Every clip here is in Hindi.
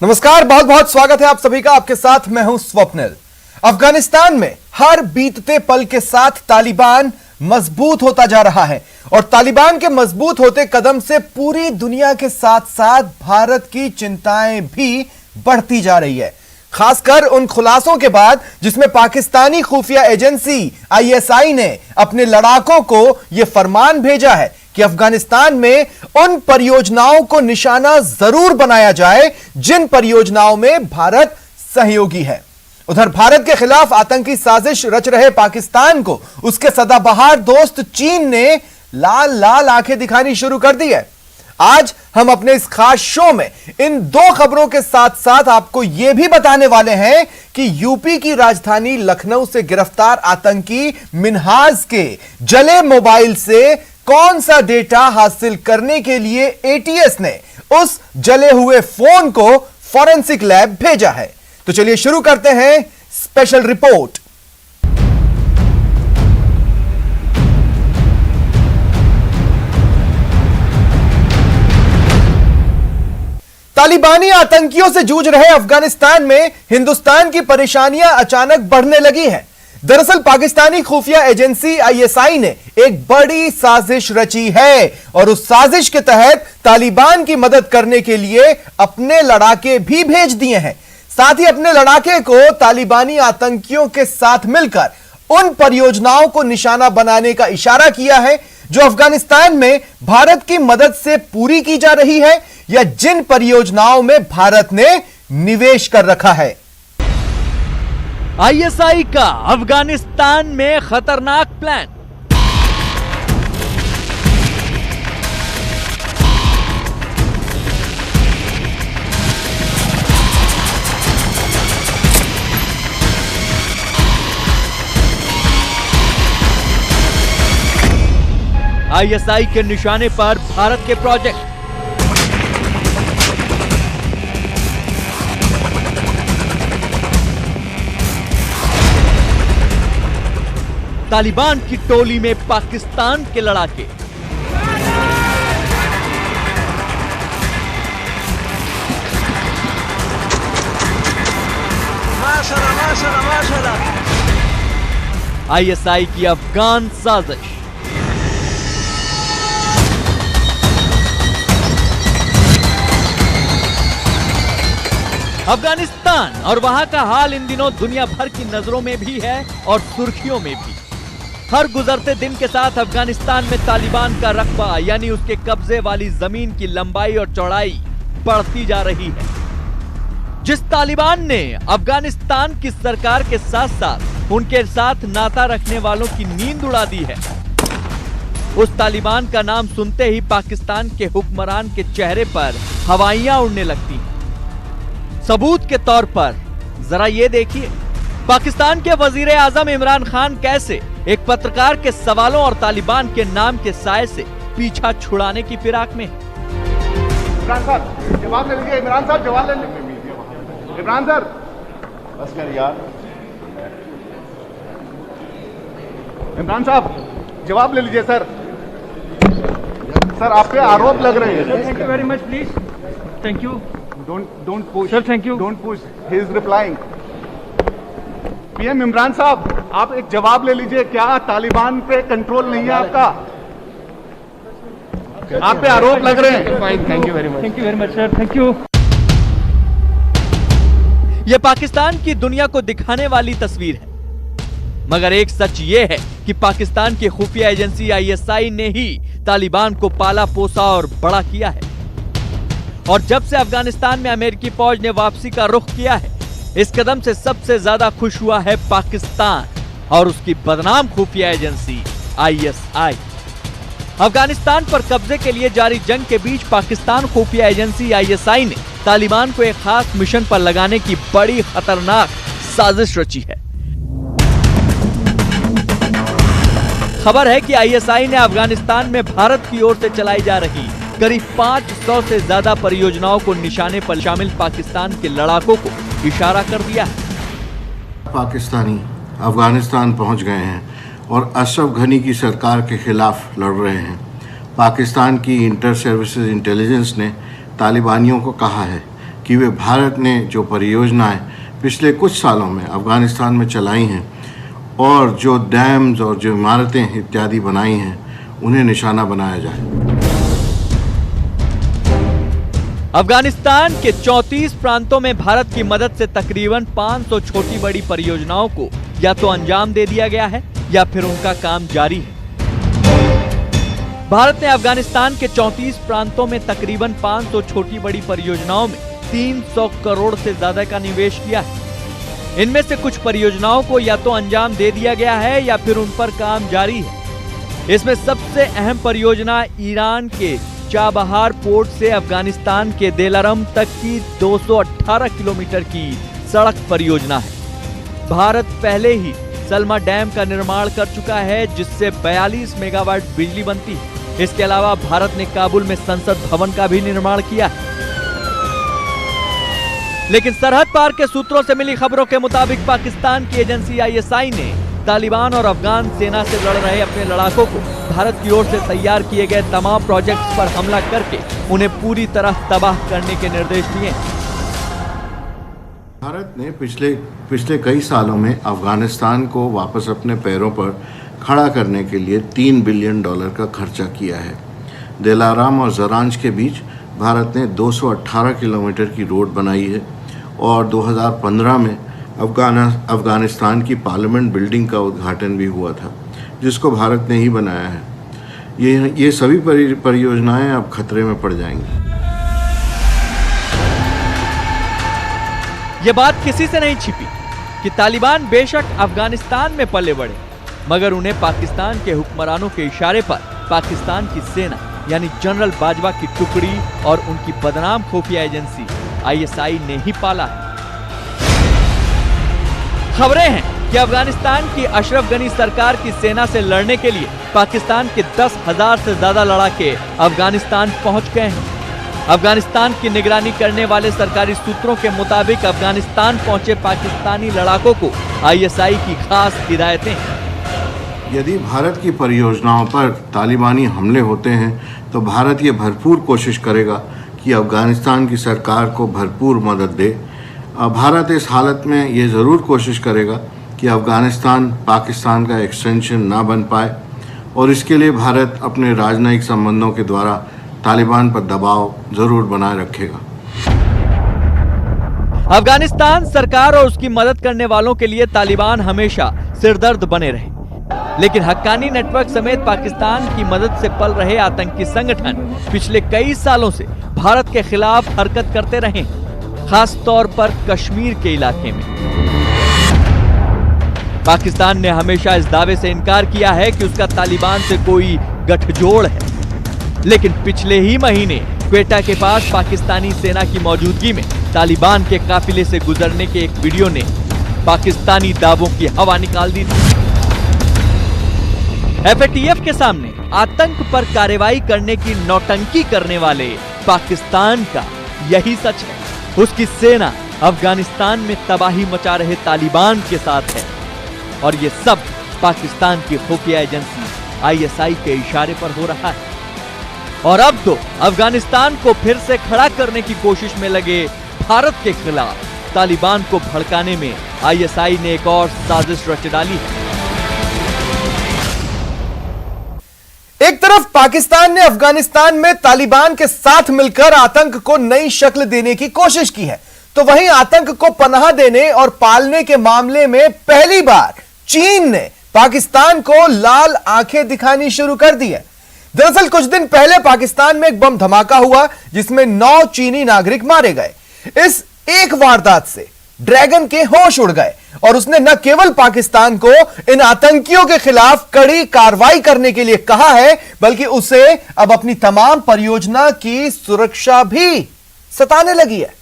नमस्कार, बहुत बहुत स्वागत है आप सभी का। आपके साथ मैं हूं स्वप्निल। अफगानिस्तान में हर बीतते पल के साथ तालिबान मजबूत होता जा रहा है और तालिबान के मजबूत होते कदम से पूरी दुनिया के साथ साथ भारत की चिंताएं भी बढ़ती जा रही है, खासकर उन खुलासों के बाद जिसमें पाकिस्तानी खुफिया एजेंसी आईएसआई ने अपने लड़ाकों को यह फरमान भेजा है कि अफगानिस्तान में उन परियोजनाओं को निशाना जरूर बनाया जाए जिन परियोजनाओं में भारत सहयोगी है। उधर भारत के खिलाफ आतंकी साजिश रच रहे पाकिस्तान को उसके सदाबहार दोस्त चीन ने लाल लाल आंखें दिखानी शुरू कर दी है। आज हम अपने इस खास शो में इन दो खबरों के साथ साथ आपको यह भी बताने वाले हैं कि यूपी की राजधानी लखनऊ से गिरफ्तार आतंकी मिन्हाज के जले मोबाइल से कौन सा डेटा हासिल करने के लिए एटीएस ने उस जले हुए फोन को फॉरेंसिक लैब भेजा है। तो चलिए शुरू करते हैं स्पेशल रिपोर्ट। तालिबानी आतंकियों से जूझ रहे अफगानिस्तान में हिंदुस्तान की परेशानियां अचानक बढ़ने लगी हैं। दरअसल पाकिस्तानी खुफिया एजेंसी आईएसआई ने एक बड़ी साजिश रची है और उस साजिश के तहत तालिबान की मदद करने के लिए अपने लड़ाके भी भेज दिए हैं। साथ ही अपने लड़ाके को तालिबानी आतंकियों के साथ मिलकर उन परियोजनाओं को निशाना बनाने का इशारा किया है जो अफगानिस्तान में भारत की मदद से पूरी की जा रही है या जिन परियोजनाओं में भारत ने निवेश कर रखा है। आईएसआई का अफगानिस्तान में खतरनाक प्लान। आईएसआई के निशाने पर भारत के प्रोजेक्ट। तालिबान की टोली में पाकिस्तान के लड़ाके। आईएसआई की अफगान साजिश। अफगानिस्तान और वहां का हाल इन दिनों दुनिया भर की नजरों में भी है और सुर्खियों में भी। हर गुजरते दिन के साथ अफगानिस्तान में तालिबान का रकबा यानी उसके कब्जे वाली जमीन की लंबाई और चौड़ाई बढ़ती जा रही है। जिस तालिबान ने अफगानिस्तान की सरकार के साथ साथ उनके साथ नाता रखने वालों की नींद उड़ा दी है, उस तालिबान का नाम सुनते ही पाकिस्तान के हुक्मरान के चेहरे पर हवाइयां उड़ने लगती हैं। सबूत के तौर पर जरा ये देखिए, पाकिस्तान के वजीर आजम इमरान खान कैसे एक पत्रकार के सवालों और तालिबान के नाम के साए से पीछा छुड़ाने की फिराक में। इमरान साहब जवाब ले लीजिए। इमरान साहब जवाब ले लीजिए। इमरान सर बस कर यार। इमरान साहब जवाब ले लीजिए। सर आप पे आरोप लग रहे हैं। Thank you very much please. Thank you. Don't push. Sir, thank you. Don't push. He is replying. PM Imran साहब आप एक जवाब ले लीजिए। क्या तालिबान पे कंट्रोल नहीं है आपका? आप पे आरोप लग रहे हैं। Thank you very much. Thank you very much sir. Thank you. यह पाकिस्तान की दुनिया को दिखाने वाली तस्वीर है, मगर एक सच यह है कि पाकिस्तान की खुफिया एजेंसी आईएसआई ने ही तालिबान को पाला पोसा और बड़ा किया है। और जब से अफगानिस्तान में अमेरिकी फौज ने वापसी का रुख किया है, इस कदम से सबसे ज्यादा खुश हुआ है पाकिस्तान और उसकी बदनाम खुफिया एजेंसी आईएसआई। अफगानिस्तान पर कब्जे के लिए जारी जंग के बीच पाकिस्तान खुफिया एजेंसी आईएसआई ने तालिबान को एक खास मिशन पर लगाने की बड़ी खतरनाक साजिश रची है। खबर है कि आईएसआई ने अफगानिस्तान में भारत की ओर से चलाई जा रही करीब 500 से ज्यादा परियोजनाओं को निशाने पर शामिल पाकिस्तान के लड़ाकों को इशारा कर दिया है। पाकिस्तानी अफगानिस्तान पहुंच गए हैं और अशरफ घनी की सरकार के खिलाफ लड़ रहे हैं। पाकिस्तान की इंटर सर्विसेज इंटेलिजेंस ने तालिबानियों को कहा है कि वे भारत ने जो परियोजनाएं पिछले कुछ सालों में अफ़गानिस्तान में चलाई हैं और जो डैम्स और जो इमारतें इत्यादि बनाई हैं उन्हें निशाना बनाया जाए। अफगानिस्तान के 34 प्रांतों में भारत की मदद से तकरीबन 500 छोटी बड़ी परियोजनाओं को या तो अंजाम दे दिया गया है या फिर उनका काम जारी है। भारत ने अफगानिस्तान के 34 प्रांतों में तकरीबन 500 छोटी बड़ी परियोजनाओं में 300 करोड़ से ज्यादा का निवेश किया है। इनमें से कुछ परियोजनाओं को या तो अंजाम दे दिया गया है या फिर उन पर काम जारी है। इसमें सबसे अहम परियोजना ईरान के चाबहार पोर्ट से अफगानिस्तान के दिलारम तक की 218 किलोमीटर की सड़क परियोजना है। भारत पहले ही सलमा डैम का निर्माण कर चुका है जिससे 42 मेगावाट बिजली बनती है। इसके अलावा भारत ने काबुल में संसद भवन का भी निर्माण किया है। लेकिन सरहद पार के सूत्रों से मिली खबरों के मुताबिक पाकिस्तान की एजेंसी ISI ने तालिबान और अफगान सेना से लड़ रहे अपने लड़ाकों को भारत की ओर से तैयार किए गए तमाम प्रोजेक्ट्स पर हमला करके उन्हें पूरी तरह तबाह करने के निर्देश दिए। भारत ने पिछले कई सालों में अफगानिस्तान को वापस अपने पैरों पर खड़ा करने के लिए $3 बिलियन का खर्चा किया है। दिलाराम और जरांज के बीच भारत ने 218 किलोमीटर की रोड बनाई है और 2015 में अफगानिस्तान की पार्लियामेंट बिल्डिंग का उद्घाटन भी हुआ था जिसको भारत ने ही बनाया है। ये सभी परियोजनाएं अब खतरे में पड़ जाएंगी। ये बात किसी से नहीं छिपी कि तालिबान बेशक अफगानिस्तान में पले बढ़े मगर उन्हें पाकिस्तान के हुक्मरानों के इशारे पर पाकिस्तान की सेना यानी जनरल बाजवा की टुकड़ी और उनकी बदनाम खुफिया एजेंसी ISI ने ही पाला है। खबरें हैं कि अफगानिस्तान की अशरफ गनी सरकार की सेना से लड़ने के लिए पाकिस्तान के 10,000 से ज्यादा लड़ाके अफगानिस्तान पहुंच गए हैं। अफगानिस्तान की निगरानी करने वाले सरकारी सूत्रों के मुताबिक अफगानिस्तान पहुंचे पाकिस्तानी लड़ाकों को ISI की खास हिदायतें हैं। यदि भारत की परियोजनाओं पर तालिबानी हमले होते हैं तो भारत ये भरपूर कोशिश करेगा कि अफगानिस्तान की सरकार को भरपूर मदद दे। भारत इस हालत में ये ज़रूर कोशिश करेगा कि अफगानिस्तान पाकिस्तान का एक्सटेंशन ना बन पाए और इसके लिए भारत अपने राजनयिक संबंधों के द्वारा तालिबान पर दबाव ज़रूर बनाए रखेगा। अफगानिस्तान सरकार और उसकी मदद करने वालों के लिए तालिबान हमेशा सिरदर्द बने रहे, लेकिन हक्कानी नेटवर्क समेत पाकिस्तान की मदद से पल रहे आतंकी संगठन पिछले कई सालों से भारत के खिलाफ हरकत करते रहे, खास तौर पर कश्मीर के इलाके में। पाकिस्तान ने हमेशा इस दावे से इनकार किया है कि उसका तालिबान से कोई गठजोड़ है, लेकिन पिछले ही महीने क्वेटा के पास पाकिस्तानी सेना की मौजूदगी में तालिबान के काफिले से गुजरने के एक वीडियो ने पाकिस्तानी दावों की हवा निकाल दी थी। FATF के सामने आतंक पर कार्रवाई करने की नौटंकी करने वाले पाकिस्तान का यही सच है। उसकी सेना अफगानिस्तान में तबाही मचा रहे तालिबान के साथ है और ये सब पाकिस्तान की खुफिया एजेंसी ISI के इशारे पर हो रहा है। और अब तो अफगानिस्तान को फिर से खड़ा करने की कोशिश में लगे भारत के खिलाफ तालिबान को भड़काने में ISI ने एक और साजिश रच डाली है। एक तरफ पाकिस्तान ने अफगानिस्तान में तालिबान के साथ मिलकर आतंक को नई शक्ल देने की कोशिश की है, तो वहीं आतंक को पनाह देने और पालने के मामले में पहली बार चीन ने पाकिस्तान को लाल आंखें दिखानी शुरू कर दी है। दरअसल कुछ दिन पहले पाकिस्तान में एक बम धमाका हुआ जिसमें 9 चीनी नागरिक मारे गए। इस एक वारदात से ड्रैगन के होश उड़ गए और उसने न केवल पाकिस्तान को इन आतंकियों के खिलाफ कड़ी कार्रवाई करने के लिए कहा है, बल्कि उसे अब अपनी तमाम परियोजना की सुरक्षा भी सताने लगी है।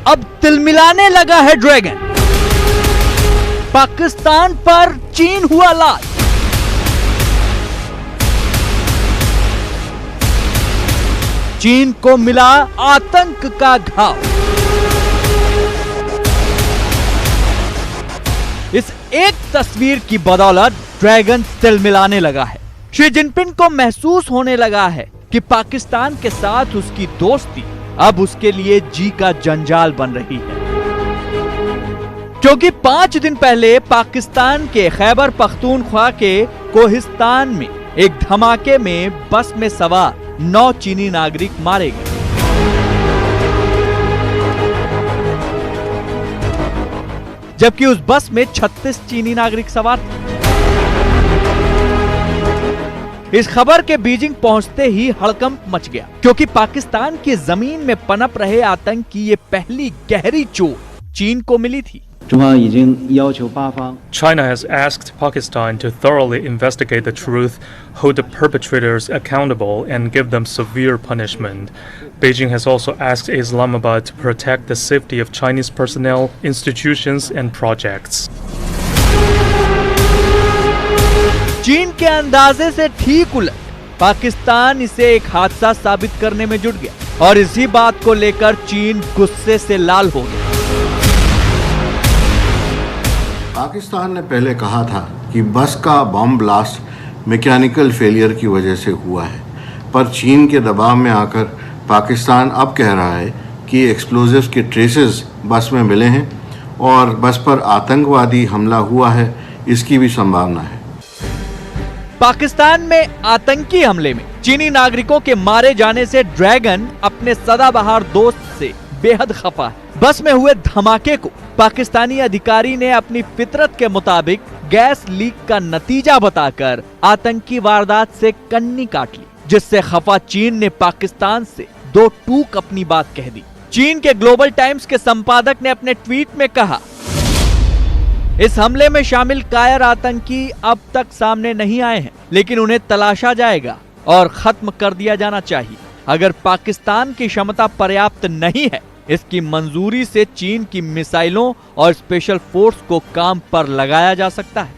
अब तिलमिलाने लगा है ड्रैगन। पाकिस्तान पर चीन हुआ लाल। चीन को मिला आतंक का घाव। इस एक तस्वीर की बदौलत ड्रैगन तिलमिलाने लगा है। शी जिनपिंग को महसूस होने लगा है कि पाकिस्तान के साथ उसकी दोस्ती अब उसके लिए जी का जंजाल बन रही है, क्योंकि 5 दिन पहले पाकिस्तान के खैबर पख्तूनख्वा के कोहिस्तान में एक धमाके में बस में सवार 9 चीनी नागरिक मारे गए। जबकि उस बस में 36 चीनी नागरिक सवार थे। इस खबर के बीजिंग पहुंचते ही हड़कंप मच गया, क्योंकि पाकिस्तान की जमीन में पनप रहे आतंक की ये पहली गहरी चोट चीन को मिली थी। China has asked Pakistan to thoroughly investigate the truth, hold the perpetrators accountable, and give them severe punishment. Beijing has also asked Islamabad to protect the safety of Chinese personnel, institutions, and projects. चीन के अंदाजे से ठीक उलट पाकिस्तान इसे एक हादसा साबित करने में जुट गया, और इसी बात को लेकर चीन गुस्से से लाल हो गया। पाकिस्तान ने पहले कहा था कि बस का बम ब्लास्ट मैकेनिकल फेलियर की वजह से हुआ है, पर चीन के दबाव में आकर पाकिस्तान अब कह रहा है कि एक्सप्लोजिव्स के ट्रेसेस बस में मिले हैं और बस पर आतंकवादी हमला हुआ है, इसकी भी संभावना है। पाकिस्तान में आतंकी हमले में चीनी नागरिकों के मारे जाने से ड्रैगन अपने सदाबहार दोस्त से बेहद खफा है। बस में हुए धमाके को पाकिस्तानी अधिकारी ने अपनी फितरत के मुताबिक गैस लीक का नतीजा बताकर आतंकी वारदात से कन्नी काट ली, जिससे खफा चीन ने पाकिस्तान से 2 टूक अपनी बात कह दी। चीन के ग्लोबल टाइम्स के संपादक ने अपने ट्वीट में कहा, इस हमले में शामिल कायर आतंकी अब तक सामने नहीं आए हैं, लेकिन उन्हें तलाशा जाएगा और खत्म कर दिया जाना चाहिए। अगर पाकिस्तान की क्षमता पर्याप्त नहीं है, इसकी मंजूरी से चीन की मिसाइलों और स्पेशल फोर्स को काम पर लगाया जा सकता है।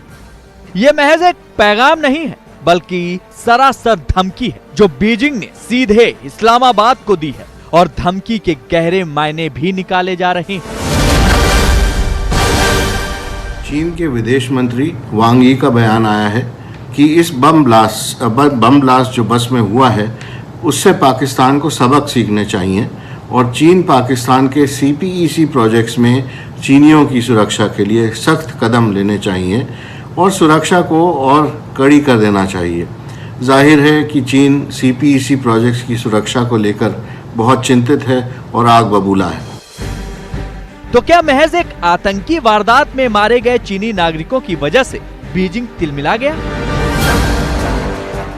यह महज एक पैगाम नहीं है, बल्कि सरासर धमकी है जो बीजिंग ने सीधे इस्लामाबाद को दी है, और धमकी के गहरे मायने भी निकाले जा रहे हैं। चीन के विदेश मंत्री वांग यी का बयान आया है कि इस बम ब्लास्ट जो बस में हुआ है, उससे पाकिस्तान को सबक सीखने चाहिए और चीन पाकिस्तान के CPEC प्रोजेक्ट्स में चीनियों की सुरक्षा के लिए सख्त कदम लेने चाहिए और सुरक्षा को और कड़ी कर देना चाहिए। जाहिर है कि चीन CPEC प्रोजेक्ट्स की सुरक्षा को लेकर बहुत चिंतित है और आग बबूला है। तो क्या महज एक आतंकी वारदात में मारे गए चीनी नागरिकों की वजह से बीजिंग तिलमिला गया?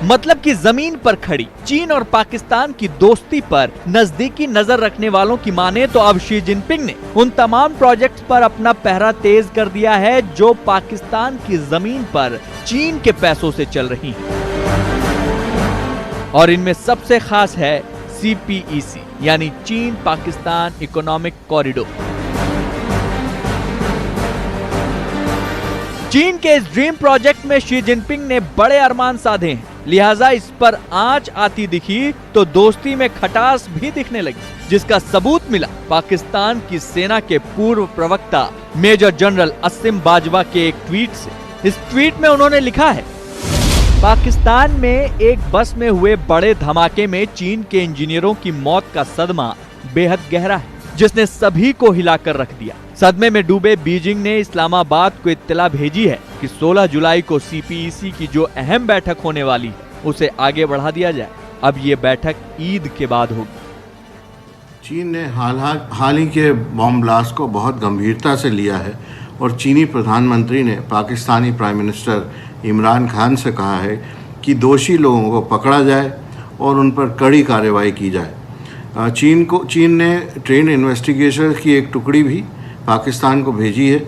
मतलब कि जमीन पर खड़ी चीन और पाकिस्तान की दोस्ती पर नजदीकी नजर रखने वालों की माने तो अब शी जिनपिंग ने उन तमाम प्रोजेक्ट्स पर अपना पहरा तेज कर दिया है जो पाकिस्तान की जमीन पर चीन के पैसों से चल रही हैं। और इनमें सबसे खास है CPEC यानी चीन पाकिस्तान इकोनॉमिक कॉरिडोर। चीन के इस ड्रीम प्रोजेक्ट में शी जिनपिंग ने बड़े अरमान साधे हैं, लिहाजा इस पर आंच आती दिखी तो दोस्ती में खटास भी दिखने लगी, जिसका सबूत मिला पाकिस्तान की सेना के पूर्व प्रवक्ता मेजर जनरल असीम बाजवा के एक ट्वीट से। इस ट्वीट में उन्होंने लिखा है, पाकिस्तान में एक बस में हुए बड़े धमाके में चीन के इंजीनियरों की मौत का सदमा बेहद गहरा है, जिसने सभी को हिलाकर रख दिया। सदमे में डूबे बीजिंग ने इस्लामाबाद को इत्तला भेजी है कि 16 जुलाई को CPEC की जो अहम बैठक होने वाली है उसे आगे बढ़ा दिया जाए। अब ये बैठक ईद के बाद होगी। चीन ने हाल ही के बॉम्ब ब्लास्ट को बहुत गंभीरता से लिया है और चीनी प्रधानमंत्री ने पाकिस्तानी प्राइम मिनिस्टर इमरान खान से कहा है कि दोषी लोगों को पकड़ा जाए और उन पर कड़ी कार्रवाई की जाए। चीन ने ट्रेन इन्वेस्टिगेशंस की एक टुकड़ी भी पाकिस्तान को भेजी है।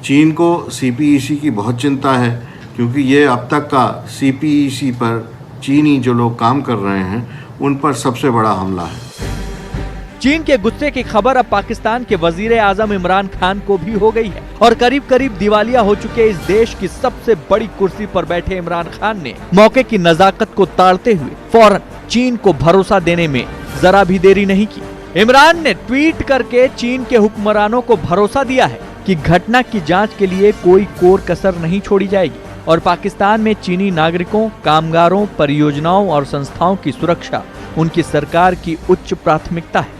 चीन को CPEC की बहुत चिंता है, क्योंकि ये अब तक का CPEC पर चीनी जो लोग काम कर रहे हैं उन पर सबसे बड़ा हमला है। चीन के गुस्से की खबर अब पाकिस्तान के वजीर आजम इमरान खान को भी हो गई है और करीब करीब दिवालिया हो चुके इस देश की सबसे बड़ी कुर्सी पर बैठे इमरान खान ने मौके की नजाकत को ताड़ते हुए फौरन चीन को भरोसा देने में जरा भी देरी नहीं की। इमरान ने ट्वीट करके चीन के हुक्मरानों को भरोसा दिया है कि घटना की जांच के लिए कोई कोर कसर नहीं छोड़ी जाएगी और पाकिस्तान में चीनी नागरिकों, कामगारों, परियोजनाओं और संस्थाओं की सुरक्षा उनकी सरकार की उच्च प्राथमिकता है।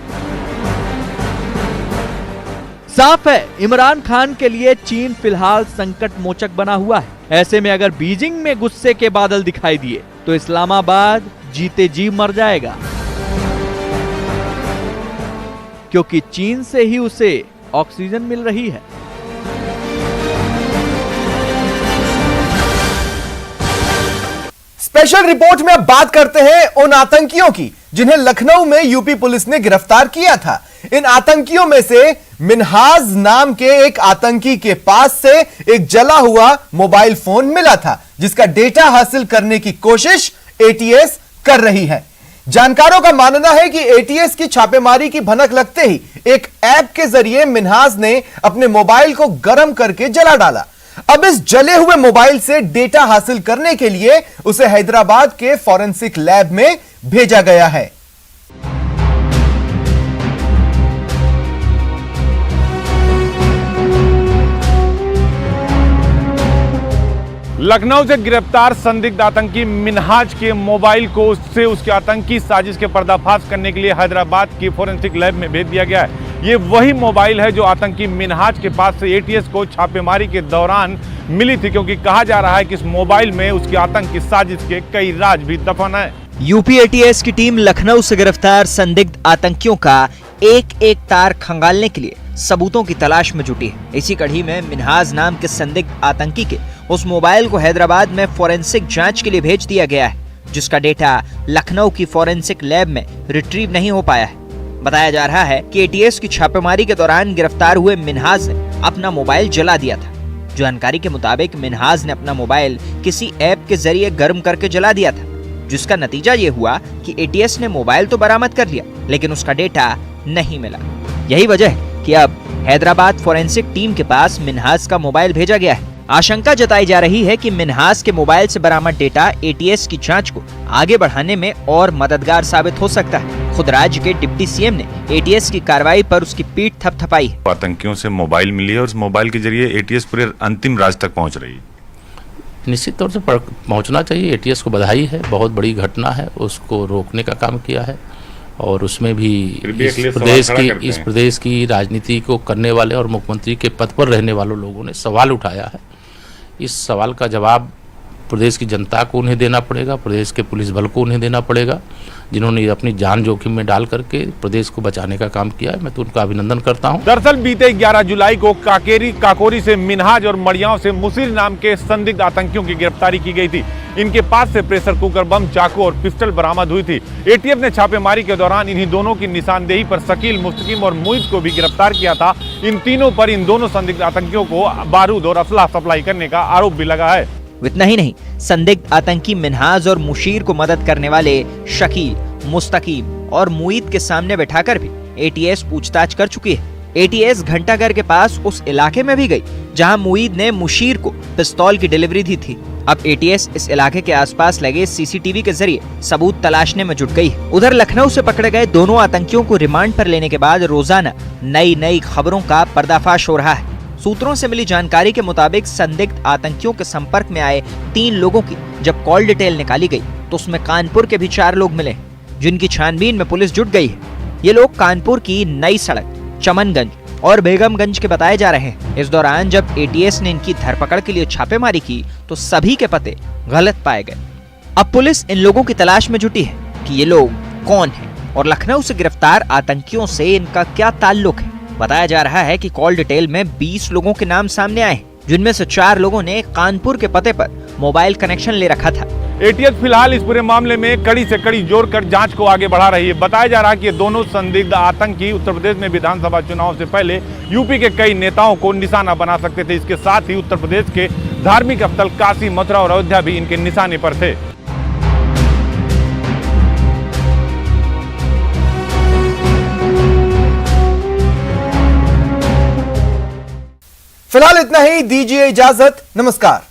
साफ है, इमरान खान के लिए चीन फिलहाल संकट मोचक बना हुआ है। ऐसे में अगर बीजिंग में गुस्से के बादल दिखाई दिए तो इस्लामाबाद जीते जी मर जाएगा, क्योंकि चीन से ही उसे ऑक्सीजन मिल रही है। स्पेशल रिपोर्ट में अब बात करते हैं उन आतंकियों की जिन्हें लखनऊ में यूपी पुलिस ने गिरफ्तार किया था। इन आतंकियों में से मिन्हाज नाम के एक आतंकी के पास से एक जला हुआ मोबाइल फोन मिला था, जिसका डेटा हासिल करने की कोशिश एटीएस कर रही है। जानकारों का मानना है कि एटीएस की छापेमारी की भनक लगते ही एक ऐप के जरिए मिन्हाज ने अपने मोबाइल को गर्म करके जला डाला। अब इस जले हुए मोबाइल से डेटा हासिल करने के लिए उसे हैदराबाद के फॉरेंसिक लैब में भेजा गया है। लखनऊ से गिरफ्तार संदिग्ध आतंकी मिन्हाज के मोबाइल को उससे उसके आतंकी साजिश के पर्दाफाश करने के लिए हैदराबाद की फोरेंसिक लैब में भेज दिया गया है। ये वही मोबाइल है जो आतंकी मिन्हाज के पास से एटीएस को छापेमारी के दौरान मिली थी, क्योंकि कहा जा रहा है कि इस मोबाइल में उसकी आतंकी साजिश के कई राज भी दफन है। यूपी एटीएस की टीम लखनऊ से गिरफ्तार संदिग्ध आतंकियों का एक एक तार खंगालने के लिए सबूतों की तलाश में जुटी है। इसी कड़ी में मिन्हाज नाम के संदिग्ध आतंकी के उस मोबाइल को हैदराबाद में फोरेंसिक जांच के लिए भेज दिया गया है, जिसका डेटा लखनऊ की फोरेंसिक लैब में रिट्रीव नहीं हो पाया है। बताया जा रहा है कि एटीएस की छापेमारी के दौरान गिरफ्तार हुए मिन्हाज ने अपना मोबाइल जला दिया था। जानकारी के मुताबिक मिन्हाज ने अपना मोबाइल किसी ऐप के जरिए गर्म करके जला दिया था, जिसका नतीजा ये हुआ कि एटीएस ने मोबाइल तो बरामद कर लिया, लेकिन उसका डेटा नहीं मिला। यही वजह है कि अब हैदराबाद फोरेंसिक टीम के पास मिन्हाज का मोबाइल भेजा गया है। आशंका जताई जा रही है कि मिन्हाज के मोबाइल से बरामद डेटा एटीएस की जांच को आगे बढ़ाने में और मददगार साबित हो सकता है। खुद राज्य के डिप्टी सीएम ने एटीएस की कार्रवाई पर उसकी पीठ थपथपाई है। आतंकियों से मोबाइल मिली है और उस मोबाइल के जरिए एटीएस पूरे अंतिम राज तक पहुंच रही है। निश्चित तौर से पहुंचना चाहिए। एटीएस को बधाई है, बहुत बड़ी घटना है, उसको रोकने का काम किया है और उसमें भी इस प्रदेश की राजनीति को करने वाले और मुख्यमंत्री के पद पर रहने वालों लोगों ने सवाल उठाया है। इस सवाल का जवाब प्रदेश की जनता को उन्हें देना पड़ेगा, प्रदेश के पुलिस बल को उन्हें देना पड़ेगा, जिन्होंने अपनी जान जोखिम में डाल करके प्रदेश को बचाने का काम किया है। मैं तो उनका अभिनंदन करता हूं। दरअसल बीते 11 जुलाई को काकोरी से मिन्हाज और मड़ियाओं से मुसीर नाम के संदिग्ध आतंकियों की गिरफ्तारी की गई थी। इनके पास से प्रेशर कुकर बम, चाकू और पिस्टल बरामद हुई थी। एटीएफ ने छापेमारी के दौरान इन्हीं दोनों की निशानदेही पर शकील, मुस्तकीम और मुईद को भी गिरफ्तार किया था। इन तीनों पर इन दोनों संदिग्ध आतंकियों को बारूद और असलाह सप्लाई करने का आरोप भी लगा है। इतना ही नहीं, संदिग्ध आतंकी मिन्हाज और मुशीर को मदद करने वाले शकील, मुस्तकीम और मुईद के सामने बैठाकर भी एटीएस पूछताछ कर चुकी है। एटीएस घंटाघर के पास उस इलाके में भी गई जहां मुईद ने मुशीर को पिस्तौल की डिलीवरी दी थी। अब एटीएस इस इलाके के आसपास लगे सीसीटीवी के जरिए सबूत तलाशने में जुट गई है। उधर लखनऊ से पकड़े गए दोनों आतंकियों को रिमांड पर लेने के बाद रोजाना नई खबरों का पर्दाफाश हो रहा है। सूत्रों से मिली जानकारी के मुताबिक संदिग्ध आतंकियों के संपर्क में आए 3 लोगों की जब कॉल डिटेल निकाली गई तो उसमें कानपुर के भी 4 लोग मिले, जिनकी छानबीन में पुलिस जुट गई है। ये लोग कानपुर की नई सड़क, चमनगंज और बेगमगंज के बताए जा रहे हैं। इस दौरान जब एटीएस ने इनकी धरपकड़ के लिए छापेमारी की तो सभी के पते गलत पाए गए। अब पुलिस इन लोगों की तलाश में जुटी है कि ये लोग कौन हैं और लखनऊ से गिरफ्तार आतंकियों से इनका क्या ताल्लुक है। बताया जा रहा है कि कॉल डिटेल में 20 लोगों के नाम सामने आए, जिनमें से 4 लोगों ने कानपुर के पते पर मोबाइल कनेक्शन ले रखा था। एटीएस फिलहाल इस पूरे मामले में कड़ी से कड़ी जोड़कर जांच को आगे बढ़ा रही है। बताया जा रहा है कि ये दोनों संदिग्ध आतंकी उत्तर प्रदेश में विधानसभा चुनाव से पहले यूपी के कई नेताओं को निशाना बना सकते थे। इसके साथ ही उत्तर प्रदेश के धार्मिक स्थल काशी, मथुरा और अयोध्या भी इनके निशाने पर थे। फिलहाल इतना ही, दीजिए इजाजत, नमस्कार।